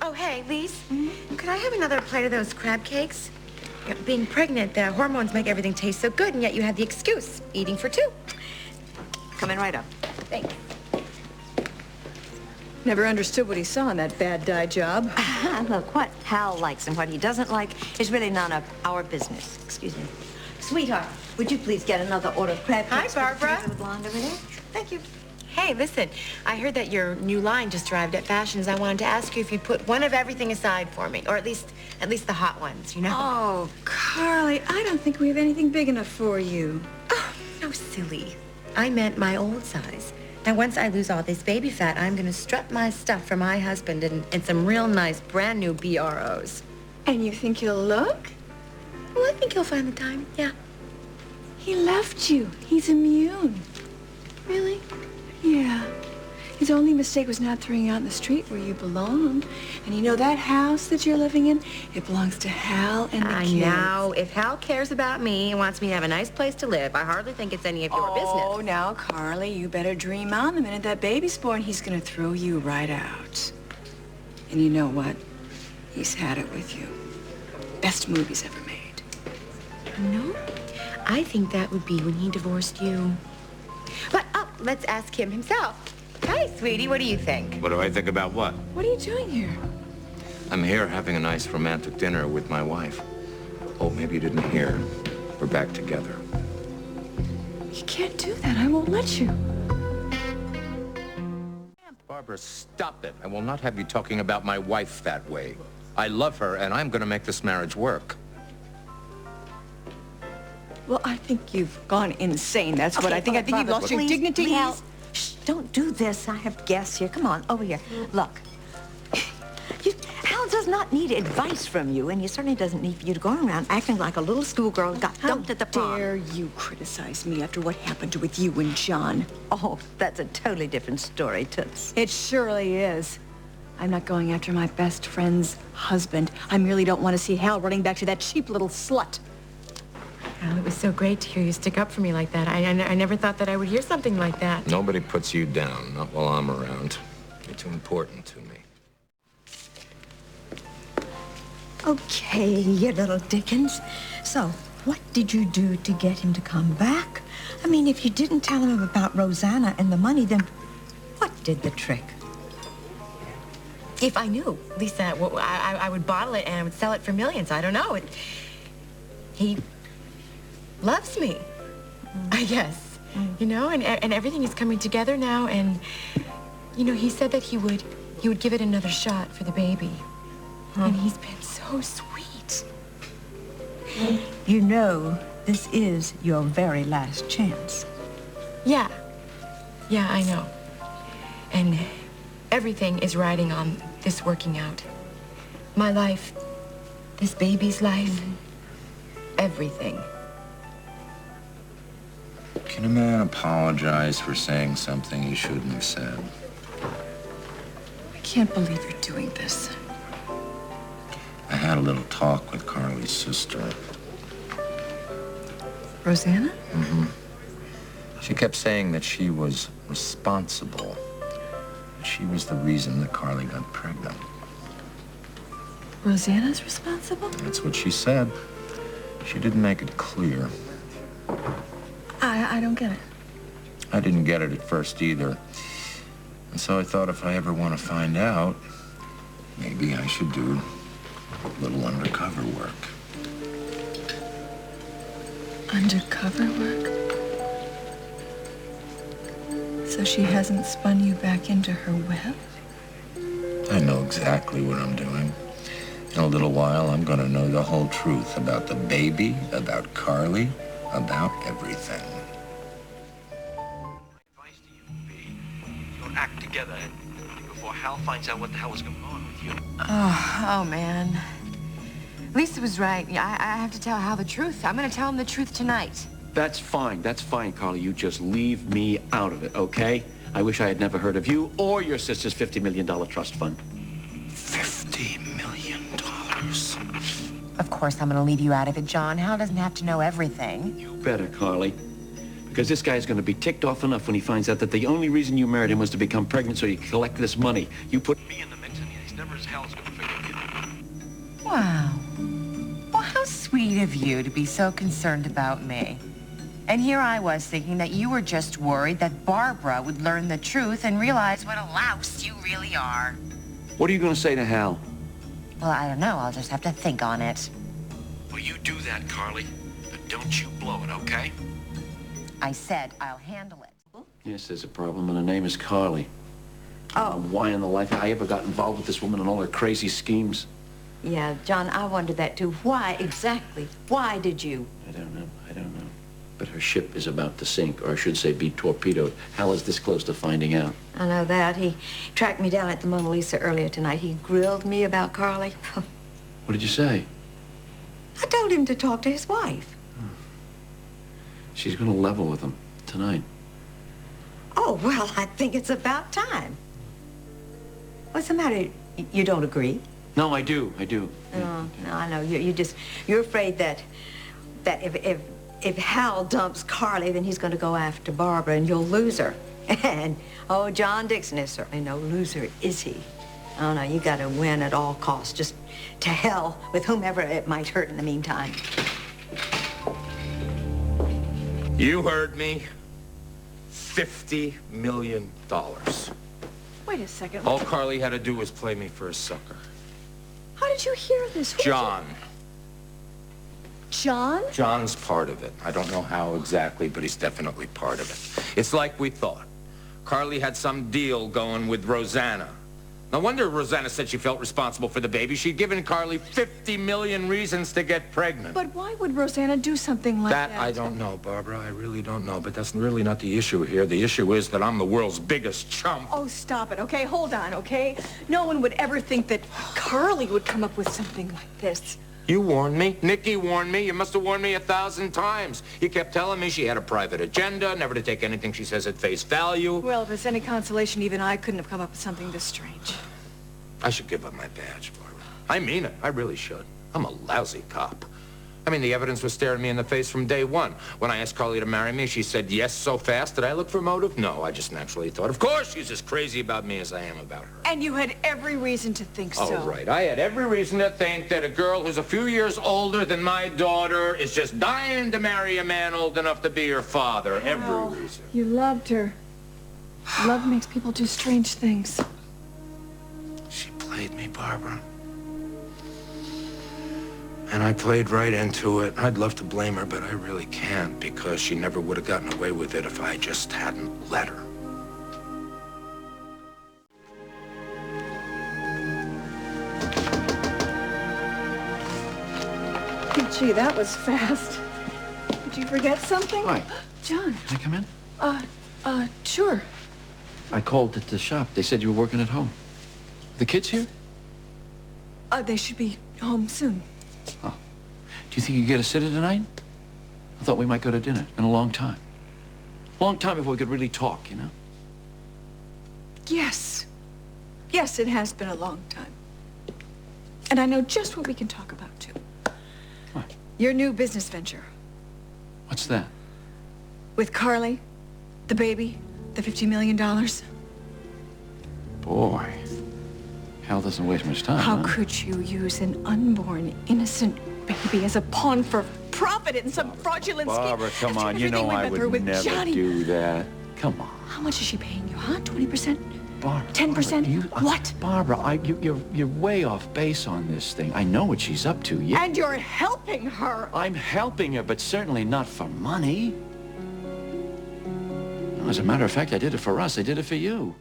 Oh, hey, Lise. Could I have another plate of those crab cakes? You know, being pregnant, the hormones make everything taste so good, and yet you have the excuse, eating for two. Coming right up. Thanks. Never understood what he saw in that bad dye job. Look, what Hal likes and what he doesn't like is really none of our business. Excuse me. Sweetheart, would you please get another order of crab cakes? Hi, Barbara. For the blonde over there? Thank you. Hey, listen, I heard that your new line just arrived at Fashions. I wanted to ask you if you'd put one of everything aside for me, or at least the hot ones, you know? Oh, Carly, I don't think we have anything big enough for you. Oh, no, silly. I meant my old size. Now, once I lose all this baby fat, I'm gonna strut my stuff for my husband in some real nice, brand new BROs. And you think he'll look? Well, I think he'll find the time, yeah. He left you. He's immune. Really? Yeah. His only mistake was not throwing you out in the street where you belong. And you know that house that you're living in? It belongs to Hal and the kids. Now, if Hal cares about me and wants me to have a nice place to live, I hardly think it's any of your business. Oh, now, Carly, you better dream on. The minute that baby's born, he's gonna throw you right out. And you know what? He's had it with you. Best move he's ever made. No? I think that would be when he divorced you. But, let's ask him himself. Hi, sweetie, what do you think? What do I think about what? What are you doing here? I'm here having a nice romantic dinner with my wife. Oh, maybe you didn't hear. We're back together. You can't do that. I won't let you. Barbara, stop it. I will not have you talking about my wife that way. I love her, and I'm going to make this marriage work. Well, I think you've gone insane. That's what Okay, I think. I think you've lost your please, dignity. please. Hal. Shh, don't do this. I have guests here. Come on, over here. Look. Hal does not need advice from you, and he certainly doesn't need you to go around acting like a little schoolgirl who got dumped at the prom. How dare you criticize me after what happened with you and John? Oh, that's a totally different story, Toots. It surely is. I'm not going after my best friend's husband. I merely don't want to see Hal running back to that cheap little slut. Well, it was so great to hear you stick up for me like that. I never thought that I would hear something like that. Nobody puts you down, not while I'm around. You're too important to me. Okay, you little Dickens. So, what did you do to get him to come back? I mean, if you didn't tell him about Rosanna and the money, then what did the trick? If I knew, Lisa, I would bottle it and I would sell it for millions. I don't know. He loves me, I guess. You know, and everything is coming together now. And, you know, he said that he would give it another shot for the baby. And he's been so sweet. You know, this is your very last chance. Yeah, I know. And everything is riding on this working out. My life, this baby's life, everything. Can a man apologize for saying something he shouldn't have said? I can't believe you're doing this. I had a little talk with Carly's sister. Rosanna? Mm-hmm. She kept saying that she was responsible. That she was the reason that Carly got pregnant. Rosanna's responsible? That's what she said. She didn't make it clear. I don't get it. I didn't get it at first either. And so I thought if I ever want to find out, maybe I should do a little undercover work. Undercover work? So she hasn't spun you back into her web? I know exactly what I'm doing. In a little while, I'm going to know the whole truth about the baby, about Carly, about everything. My advice to you would be, you'll act together before Hal finds out what the hell is going on with you. Oh, man. Lisa was right. I have to tell Hal the truth. I'm going to tell him the truth tonight. That's fine, Carly. You just leave me out of it, okay? I wish I had never heard of you or your sister's $50 million trust fund. $50 million. Of course I'm going to leave you out of it, John. Hal doesn't have to know everything. You better, Carly. Because this guy's going to be ticked off enough when he finds out that the only reason you married him was to become pregnant so you could collect this money. You put me in the mix and he's It's never as hell's gonna forgive you. Wow. Well, how sweet of you to be so concerned about me. And here I was thinking that you were just worried that Barbara would learn the truth and realize what a louse you really are. What are you gonna say to Hal? Well, I don't know. I'll just have to think on it. Well, you do that, Carly. But don't you blow it, okay? I said I'll handle it. Yes, there's a problem, and her name is Carly. Oh. Why in the life I ever got involved with this woman and all her crazy schemes? Yeah, John, I wondered that too. Why exactly? Why did you? I don't know. But her ship is about to sink, or I should say be torpedoed. Hal is this close to finding out. I know that. He tracked me down at the Mona Lisa earlier tonight. He grilled me about Carly. What did you say? I told him to talk to his wife. She's gonna level with him tonight. Oh, well, I think it's about time. What's the matter? You don't agree? No, I do. No, I know. You're afraid that if Hal dumps Carly, then he's going to go after Barbara and you'll lose her. And, oh, John Dixon is certainly no loser, is he? Oh, no, you got to win at all costs. Just to hell with whomever it might hurt in the meantime. You heard me. $50 million. Wait a second. All Carly had to do was play me for a sucker. How did you hear this? Who did you- John. John? John's part of it. I don't know how exactly, but he's definitely part of it. It's like we thought. Carly had some deal going with Rosanna. No wonder Rosanna said she felt responsible for the baby. She'd given Carly 50 million reasons to get pregnant. But why would Rosanna do something like that? That I don't know, Barbara. I really don't know. But that's really not the issue here. The issue is that I'm the world's biggest chump. Oh, stop it, okay? Hold on, okay? No one would ever think that Carly would come up with something like this. You warned me. Nikki warned me. You must have warned me 1,000 times. You kept telling me she had a private agenda, never to take anything she says at face value. Well, if it's any consolation, even I couldn't have come up with something this strange. I should give up my badge, Barbara. I mean it. I really should. I'm a lousy cop. I mean, the evidence was staring me in the face from day one. When I asked Carly to marry me, she said yes so fast. Did I look for motive? No, I just naturally thought, of course she's as crazy about me as I am about her. And you had every reason to think so. Oh, right. I had every reason to think that a girl who's a few years older than my daughter is just dying to marry a man old enough to be her father. Every reason. You loved her. Love makes people do strange things. She played me, Barbara. And I played right into it. I'd love to blame her, but I really can't because she never would have gotten away with it if I just hadn't let her. Gee, that was fast. Did you forget something? Hi. John. Can I come in? Sure. I called at the shop. They said you were working at home. The kids here? They should be home soon. Oh. Do you think you get a sitter tonight? I thought we might go to dinner in a long time. Long time before we could really talk, you know? Yes. Yes, it has been a long time. And I know just what we can talk about, too. What? Your new business venture. What's that? With Carly, the baby, the $50 million. Boy. Hal doesn't waste much time, How huh? could you use an unborn, innocent baby as a pawn for profit in some fraudulent scheme? Barbara, come After on. You everything know we I went through would with never Johnny. do that. Come on. How much is she paying you, huh? 20%? Barbara. 10%? Barbara, What? Barbara, you're way off base on this thing. I know what she's up to. Yeah. And you're helping her. I'm helping her, but certainly not for money. No, as a matter of fact, I did it for us. I did it for you.